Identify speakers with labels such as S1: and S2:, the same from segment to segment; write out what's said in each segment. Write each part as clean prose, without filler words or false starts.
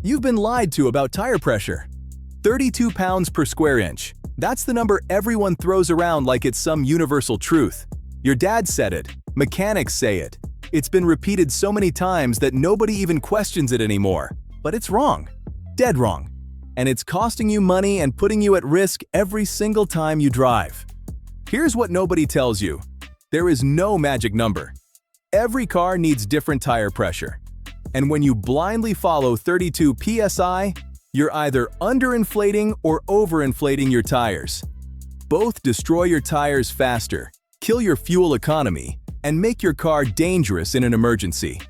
S1: You've been lied to about tire pressure. 32 pounds per square inch. That's the number everyone throws around like it's some universal truth. Your dad said it. Mechanics say it. It's been repeated so many times that nobody even questions it anymore. But it's wrong. Dead wrong. And it's costing you money and putting you at risk every single time you drive. Here's what nobody tells you. There is no magic number. Every car needs different tire pressure. And when you blindly follow 32 psi, you're either underinflating or overinflating your tires. Both destroy your tires faster, kill your fuel economy, and make your car dangerous in an emergency.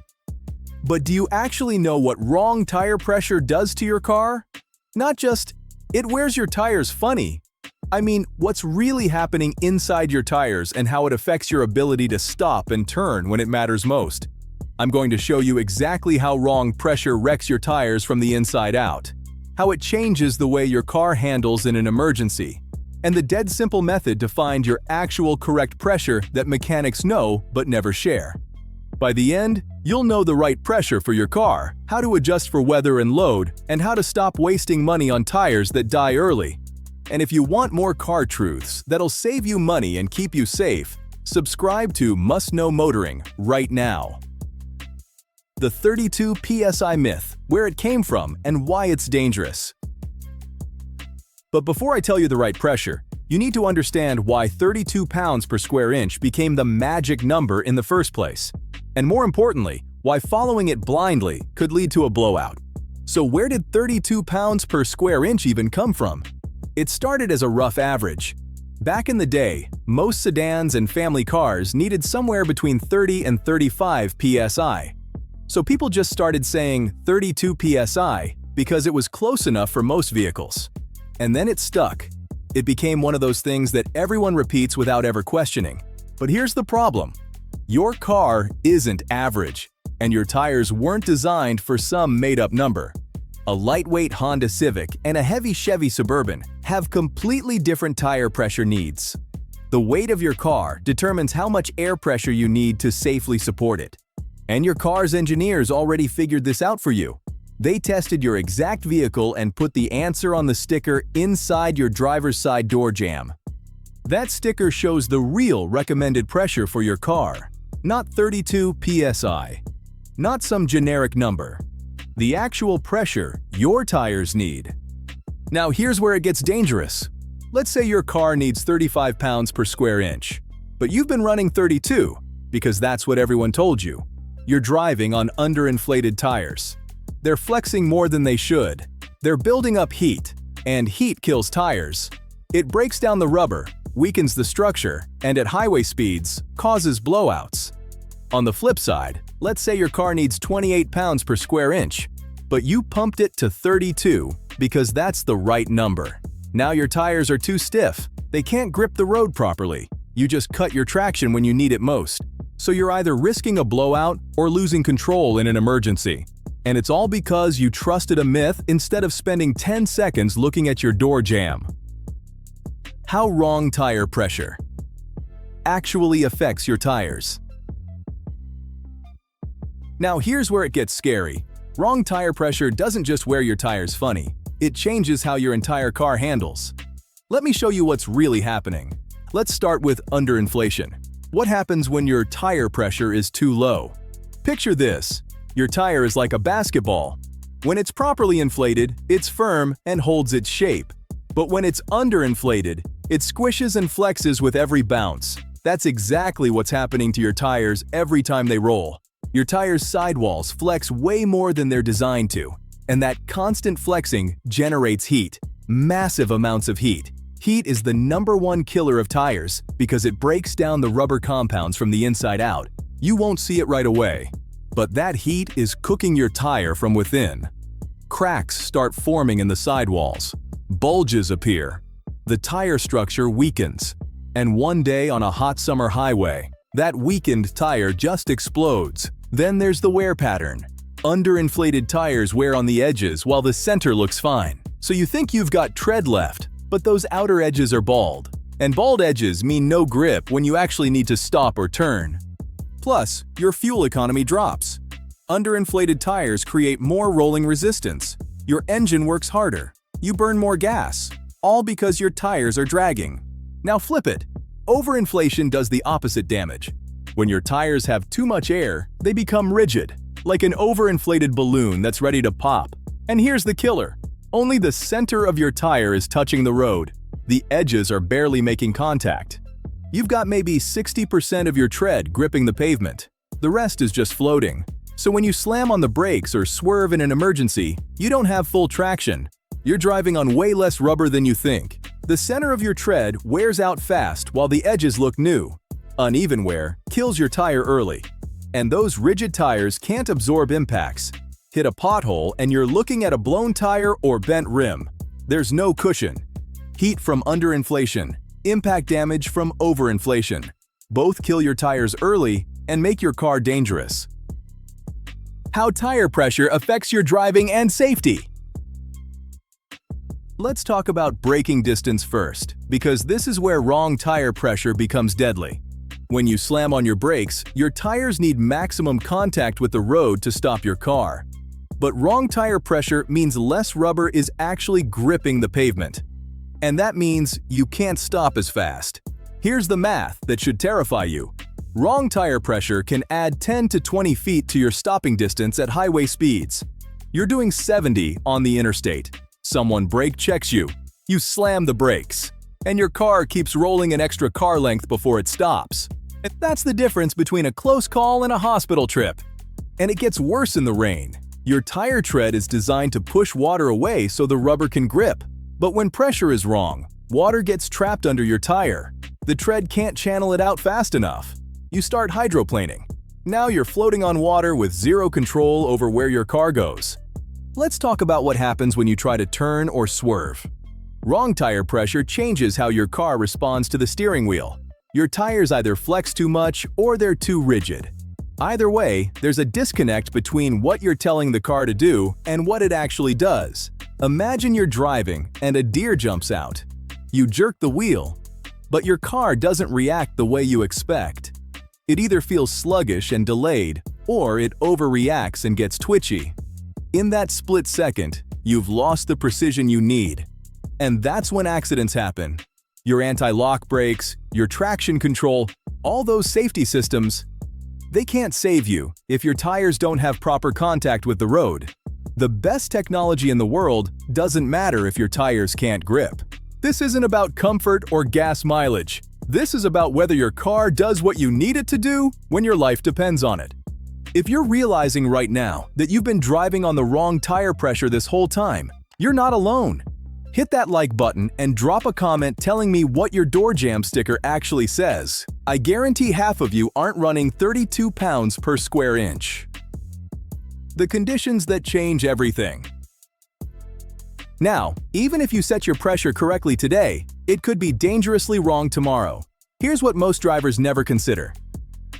S1: But do you actually know what wrong tire pressure does to your car? Not just, it wears your tires funny. I mean, what's really happening inside your tires and how it affects your ability to stop and turn when it matters most. I'm going to show you exactly how wrong pressure wrecks your tires from the inside out, how it changes the way your car handles in an emergency, and the dead simple method to find your actual correct pressure that mechanics know but never share. By the end, you'll know the right pressure for your car, how to adjust for weather and load, and how to stop wasting money on tires that die early. And if you want more car truths that'll save you money and keep you safe, subscribe to Must Know Motoring right now. The 32 psi myth, where it came from and why it's dangerous. But before I tell you the right pressure, you need to understand why 32 pounds per square inch became the magic number in the first place. And more importantly, why following it blindly could lead to a blowout. So where did 32 pounds per square inch even come from? It started as a rough average. Back in the day, most sedans and family cars needed somewhere between 30 and 35 psi. So people just started saying 32 psi because it was close enough for most vehicles. And then it stuck. It became one of those things that everyone repeats without ever questioning. But here's the problem. Your car isn't average, and your tires weren't designed for some made-up number. A lightweight Honda Civic and a heavy Chevy Suburban have completely different tire pressure needs. The weight of your car determines how much air pressure you need to safely support it. And your car's engineers already figured this out for you. They tested your exact vehicle and put the answer on the sticker inside your driver's side door jamb. That sticker shows the real recommended pressure for your car, not 32 psi, not some generic number. The actual pressure your tires need. Now here's where it gets dangerous. Let's say your car needs 35 pounds per square inch, but you've been running 32 because that's what everyone told you. You're driving on underinflated tires. They're flexing more than they should. They're building up heat, and heat kills tires. It breaks down the rubber, weakens the structure, and at highway speeds, causes blowouts. On the flip side, let's say your car needs 28 pounds per square inch, but you pumped it to 32 because that's the right number. Now your tires are too stiff. They can't grip the road properly. You just cut your traction when you need it most. So you're either risking a blowout or losing control in an emergency. And it's all because you trusted a myth instead of spending 10 seconds looking at your door jamb. How wrong tire pressure actually affects your tires. Now here's where it gets scary. Wrong tire pressure doesn't just wear your tires funny, it changes how your entire car handles. Let me show you what's really happening. Let's start with underinflation. What happens when your tire pressure is too low? Picture this. Your tire is like a basketball. When it's properly inflated, it's firm and holds its shape. But when it's underinflated, it squishes and flexes with every bounce. That's exactly what's happening to your tires every time they roll. Your tire's sidewalls flex way more than they're designed to, and that constant flexing generates heat, massive amounts of heat. Heat is the #1 killer of tires because it breaks down the rubber compounds from the inside out. You won't see it right away, but that heat is cooking your tire from within. Cracks start forming in the sidewalls. Bulges appear. The tire structure weakens. And one day on a hot summer highway, that weakened tire just explodes. Then there's the wear pattern. Underinflated tires wear on the edges while the center looks fine. So you think you've got tread left, but those outer edges are bald. And bald edges mean no grip when you actually need to stop or turn. Plus, your fuel economy drops. Underinflated tires create more rolling resistance. Your engine works harder. You burn more gas, all because your tires are dragging. Now flip it. Overinflation does the opposite damage. When your tires have too much air, they become rigid, like an overinflated balloon that's ready to pop. And here's the killer. Only the center of your tire is touching the road. The edges are barely making contact. You've got maybe 60% of your tread gripping the pavement. The rest is just floating. So when you slam on the brakes or swerve in an emergency, you don't have full traction. You're driving on way less rubber than you think. The center of your tread wears out fast while the edges look new. Uneven wear kills your tire early. And those rigid tires can't absorb impacts. Hit a pothole and you're looking at a blown tire or bent rim. There's no cushion. Heat from underinflation, impact damage from overinflation. Both kill your tires early and make your car dangerous. How tire pressure affects your driving and safety. Let's talk about braking distance first, because this is where wrong tire pressure becomes deadly. When you slam on your brakes, your tires need maximum contact with the road to stop your car. But wrong tire pressure means less rubber is actually gripping the pavement. And that means you can't stop as fast. Here's the math that should terrify you. Wrong tire pressure can add 10 to 20 feet to your stopping distance at highway speeds. You're doing 70 on the interstate. Someone brake checks you. You slam the brakes. And your car keeps rolling an extra car length before it stops. That's the difference between a close call and a hospital trip. And it gets worse in the rain. Your tire tread is designed to push water away so the rubber can grip. But when pressure is wrong, water gets trapped under your tire. The tread can't channel it out fast enough. You start hydroplaning. Now you're floating on water with zero control over where your car goes. Let's talk about what happens when you try to turn or swerve. Wrong tire pressure changes how your car responds to the steering wheel. Your tires either flex too much or they're too rigid. Either way, there's a disconnect between what you're telling the car to do and what it actually does. Imagine you're driving and a deer jumps out. You jerk the wheel, but your car doesn't react the way you expect. It either feels sluggish and delayed, or it overreacts and gets twitchy. In that split second, you've lost the precision you need. And that's when accidents happen. Your anti-lock brakes, your traction control, all those safety systems, they can't save you if your tires don't have proper contact with the road. The best technology in the world doesn't matter if your tires can't grip. This isn't about comfort or gas mileage. This is about whether your car does what you need it to do when your life depends on it. If you're realizing right now that you've been driving on the wrong tire pressure this whole time, you're not alone. Hit that like button and drop a comment telling me what your door jam sticker actually says. I guarantee half of you aren't running 32 pounds per square inch. The conditions that change everything. Now, even if you set your pressure correctly today, it could be dangerously wrong tomorrow. Here's what most drivers never consider.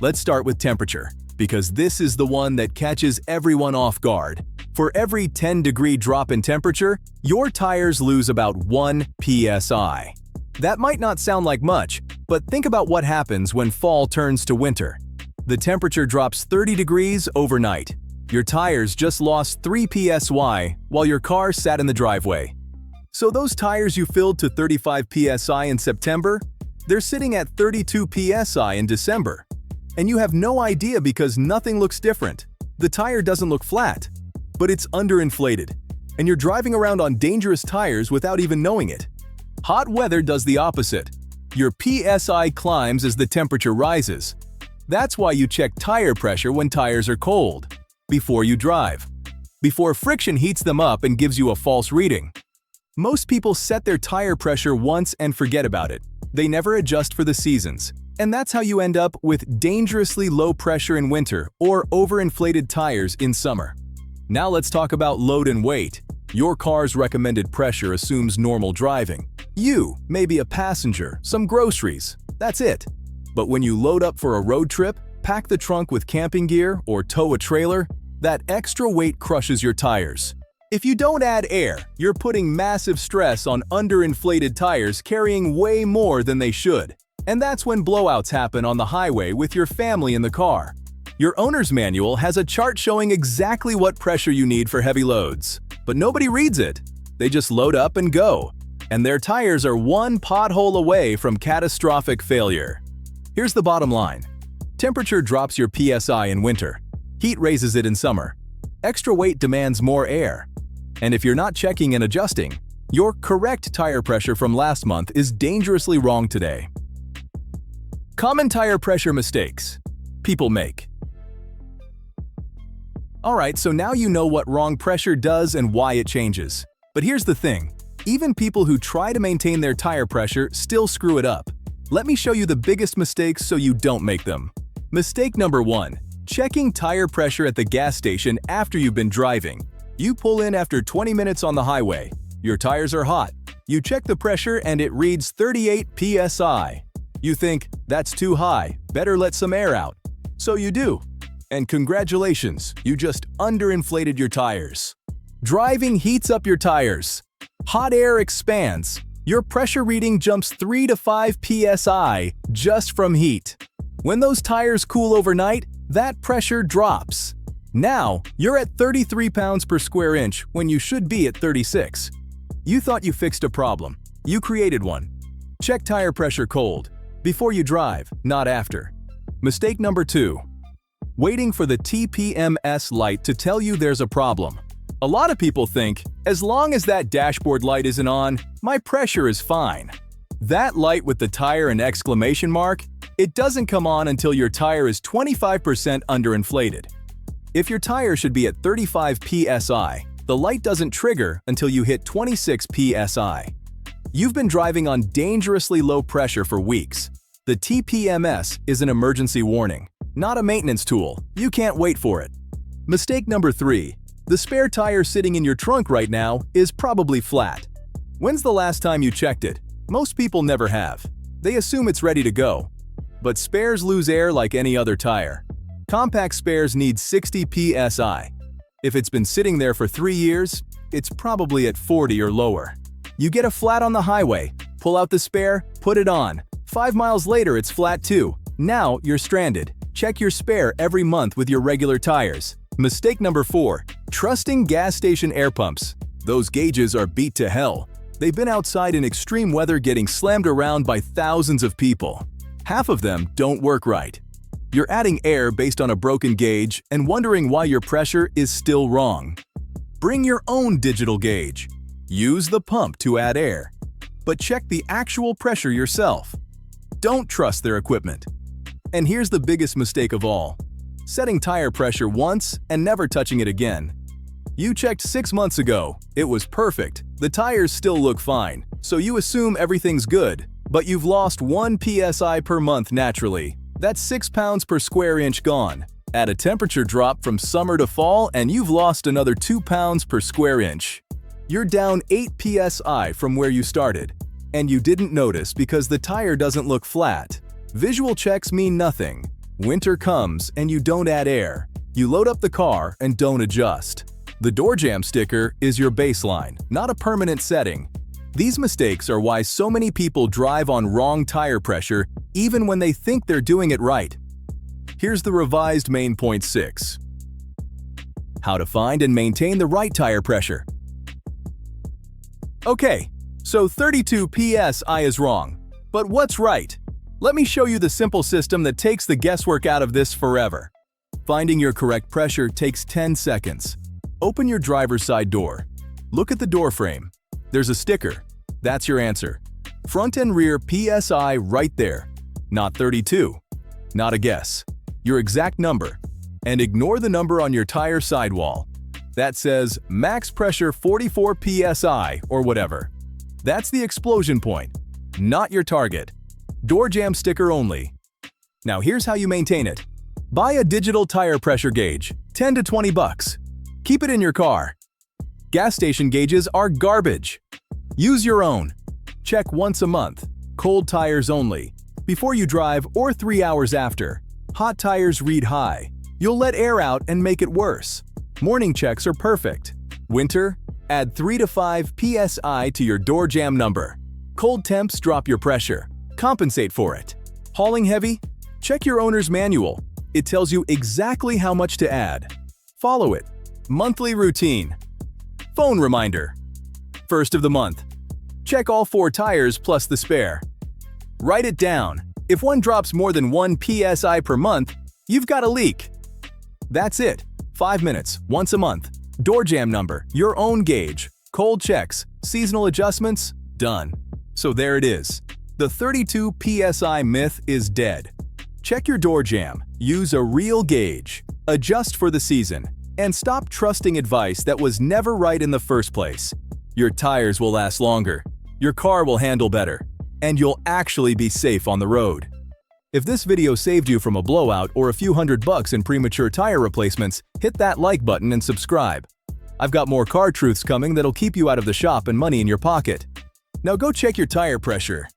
S1: Let's start with temperature, because this is the one that catches everyone off guard. For every 10-degree drop in temperature, your tires lose about 1 psi. That might not sound like much, but think about what happens when fall turns to winter. The temperature drops 30 degrees overnight. Your tires just lost 3 psi while your car sat in the driveway. So those tires you filled to 35 psi in September, they're sitting at 32 psi in December. And you have no idea because nothing looks different. The tire doesn't look flat, but it's underinflated. And you're driving around on dangerous tires without even knowing it. Hot weather does the opposite. Your PSI climbs as the temperature rises. That's why you check tire pressure when tires are cold. Before you drive. Before friction heats them up and gives you a false reading. Most people set their tire pressure once and forget about it. They never adjust for the seasons. And that's how you end up with dangerously low pressure in winter or overinflated tires in summer. Now let's talk about load and weight. Your car's recommended pressure assumes normal driving. You may be a passenger, some groceries, that's it. But when you load up for a road trip, pack the trunk with camping gear, or tow a trailer, that extra weight crushes your tires. If you don't add air, you're putting massive stress on underinflated tires carrying way more than they should. And that's when blowouts happen on the highway with your family in the car. Your owner's manual has a chart showing exactly what pressure you need for heavy loads, but nobody reads it. They just load up and go, and their tires are one pothole away from catastrophic failure. Here's the bottom line. Temperature drops your PSI in winter. Heat raises it in summer. Extra weight demands more air. And if you're not checking and adjusting, your correct tire pressure from last month is dangerously wrong today. Common tire pressure mistakes people make. Alright, so now you know what wrong pressure does and why it changes. But here's the thing, even people who try to maintain their tire pressure still screw it up. Let me show you the biggest mistakes so you don't make them. Mistake number 1. Checking tire pressure at the gas station after you've been driving. You pull in after 20 minutes on the highway. Your tires are hot. You check the pressure and it reads 38 psi. You think, that's too high, better let some air out. So you do. And congratulations, you just underinflated your tires. Driving heats up your tires. Hot air expands. Your pressure reading jumps 3 to 5 psi just from heat. When those tires cool overnight, that pressure drops. Now, you're at 33 pounds per square inch when you should be at 36. You thought you fixed a problem. You created one. Check tire pressure cold. Before you drive, not after. Mistake number 2. Waiting for the TPMS light to tell you there's a problem. A lot of people think, as long as that dashboard light isn't on, my pressure is fine. That light with the tire and exclamation mark, it doesn't come on until your tire is 25% underinflated. If your tire should be at 35 psi, the light doesn't trigger until you hit 26 psi. You've been driving on dangerously low pressure for weeks. The TPMS is an emergency warning, not a maintenance tool. You can't wait for it. Mistake number 3. The spare tire sitting in your trunk right now is probably flat. When's the last time you checked it? Most people never have. They assume it's ready to go. But spares lose air like any other tire. Compact spares need 60 psi. If it's been sitting there for 3 years, it's probably at 40 or lower. You get a flat on the highway, pull out the spare, put it on. 5 miles later it's flat too. Now you're stranded. Check your spare every month with your regular tires. Mistake number 4. Trusting gas station air pumps. Those gauges are beat to hell. They've been outside in extreme weather getting slammed around by thousands of people. Half of them don't work right. You're adding air based on a broken gauge and wondering why your pressure is still wrong. Bring your own digital gauge. Use the pump to add air. But check the actual pressure yourself. Don't trust their equipment. And here's the biggest mistake of all. Setting tire pressure once and never touching it again. You checked 6 months ago. It was perfect. The tires still look fine, so you assume everything's good. But you've lost 1 psi per month naturally. That's 6 pounds per square inch gone. Add a temperature drop from summer to fall and you've lost another 2 pounds per square inch. You're down 8 psi from where you started. And you didn't notice because the tire doesn't look flat. Visual checks mean nothing. Winter comes and you don't add air. You load up the car and don't adjust. The door jamb sticker is your baseline, not a permanent setting. These mistakes are why so many people drive on wrong tire pressure even when they think they're doing it right. Here's the revised main point 6. How to find and maintain the right tire pressure. Okay, so 32 psi is wrong. But what's right? Let me show you the simple system that takes the guesswork out of this forever. Finding your correct pressure takes 10 seconds. Open your driver's side door. Look at the door frame. There's a sticker. That's your answer. Front and rear PSI right there. Not 32. Not a guess. Your exact number. And ignore the number on your tire sidewall. That says max pressure 44 psi or whatever. That's the explosion point, not your target. Door jamb sticker only. Now here's how you maintain it. Buy a digital tire pressure gauge, 10 to 20 bucks. Keep it in your car. Gas station gauges are garbage. Use your own. Check once a month. Cold tires only. Before you drive or 3 hours after. Hot tires read high. You'll let air out and make it worse. Morning checks are perfect. Winter, add 3 to 5 psi to your door jamb number. Cold temps drop your pressure. Compensate for it. Hauling heavy? Check your owner's manual. It tells you exactly how much to add. Follow it. Monthly routine. Phone reminder. First of the month. Check all 4 tires plus the spare. Write it down. If one drops more than 1 psi per month, you've got a leak. That's it. 5 minutes, once a month. Door jam number, your own gauge. Cold checks, seasonal adjustments, done. So there it is. The 32 psi myth is dead. Check your door jam, use a real gauge, adjust for the season, and stop trusting advice that was never right in the first place. Your tires will last longer, your car will handle better, and you'll actually be safe on the road. If this video saved you from a blowout or a few $100 in premature tire replacements, hit that like button and subscribe. I've got more car truths coming that'll keep you out of the shop and money in your pocket. Now go check your tire pressure.